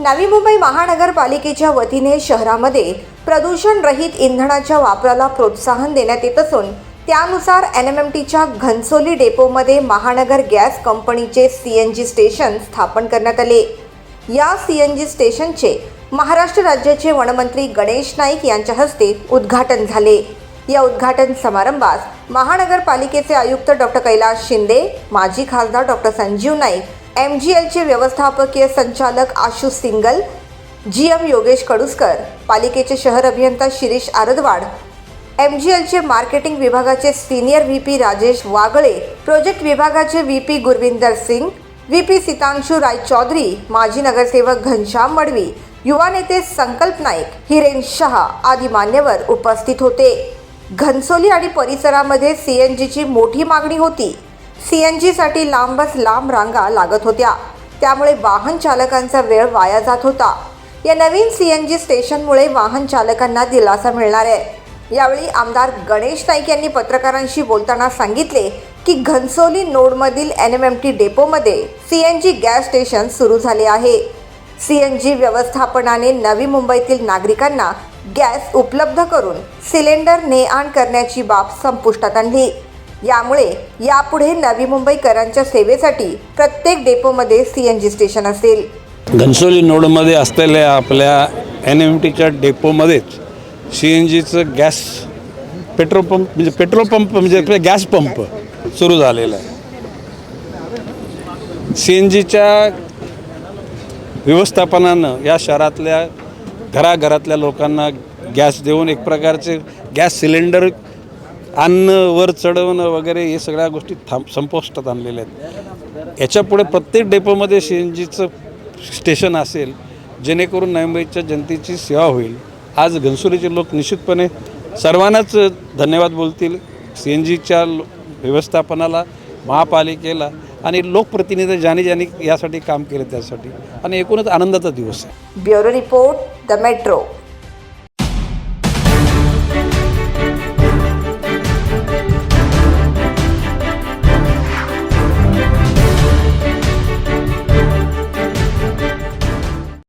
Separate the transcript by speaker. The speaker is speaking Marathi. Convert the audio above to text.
Speaker 1: नवी मुंबई महानगरपालिकेच्या वतीने शहरामध्ये प्रदूषण रहित इंधनाच्या वापराला प्रोत्साहन देण्यात येत असून त्यानुसार NMMTच्या घनसोली डेपोमध्ये महानगर गॅस कंपनीचे CNG स्टेशन स्थापन करण्यात आले। या CNG स्टेशनचे महाराष्ट्र राज्याचे वनमंत्री गणेश नाईक यांच्या हस्ते उद्घाटन झाले। या उद्घाटन समारंभास महानगरपालिकेचे आयुक्त डॉक्टर कैलास शिंदे, माजी खासदार डॉक्टर संजीव नाईक, MGLचे व्यवस्थापकीय संचालक आशु सिंगल, GM योगेश कडुसकर, पालिकेचे शहर अभियंता शिरीष आरदवाड, MGLचे मार्केटिंग विभागाचे senior VP Rajesh Wagle, project विभागाचे VP गुरविंदर सिंग, VP सितांशु राय चौधरी, माजी नगरसेवक घनश्याम मडवी, युवा नेते संकल्प नाईक, हिरेन शहा आदी मान्यवर उपस्थित होते। घनसोली आणि परिसरामध्ये CNGची मोठी मागणी होती। CNGसाठी लांबच लांब रांगा लागत होत्या, त्यामुळे वाहन चालकांचा वेळ वाया जात होता। या नवीन CNG स्टेशनमुळे वाहन चालकांना दिलासा मिळणार आहे। यावेळी आमदार गणेश नाईक यांनी पत्रकारांशी बोलताना सांगितले की घनसोली नोडमधील NMMT डेपोमध्ये CNG गॅस स्टेशन सुरू झाले आहे। CNG व्यवस्थापनाने नवी मुंबईतील नागरिकांना गॅस उपलब्ध करून सिलेंडर ने-आण करण्याची बाब संपुष्टात आणली। यामुळे यापुढे नवी मुंबईकरांच्या सेवेसाठी प्रत्येक डेपोमध्ये CNG स्टेशन असेल।
Speaker 2: घनसोली नोडमध्ये असलेल्या आपल्या NMMTच्या डेपोमध्येच CNGचं गॅस पेट्रोल पंप म्हणजे गॅस पंप सुरू झालेला आहे। CNGच्या व्यवस्थापनानं या शहरातल्या घराघरातल्या लोकांना गॅस देऊन एक प्रकारचे गॅस सिलेंडर आणणं, वर चढवणं वगैरे हे सगळ्या गोष्टी संपुष्टात आणलेल्या आहेत। याच्यापुढे प्रत्येक डेपोमध्ये CNGचं स्टेशन असेल, जेणेकरून नवी मुंबईच्या जनतेची सेवा होईल। आज घनसोलीचे लोक निश्चितपणे सर्वांनाच धन्यवाद बोलतील, CNGच्या व्यवस्थापनाला, महापालिकेला आणि लोकप्रतिनिधी ज्यांनी यासाठी काम केलं त्यासाठी, आणि एकूणच आनंदाचा दिवस आहे।
Speaker 1: Bureau report, the metro.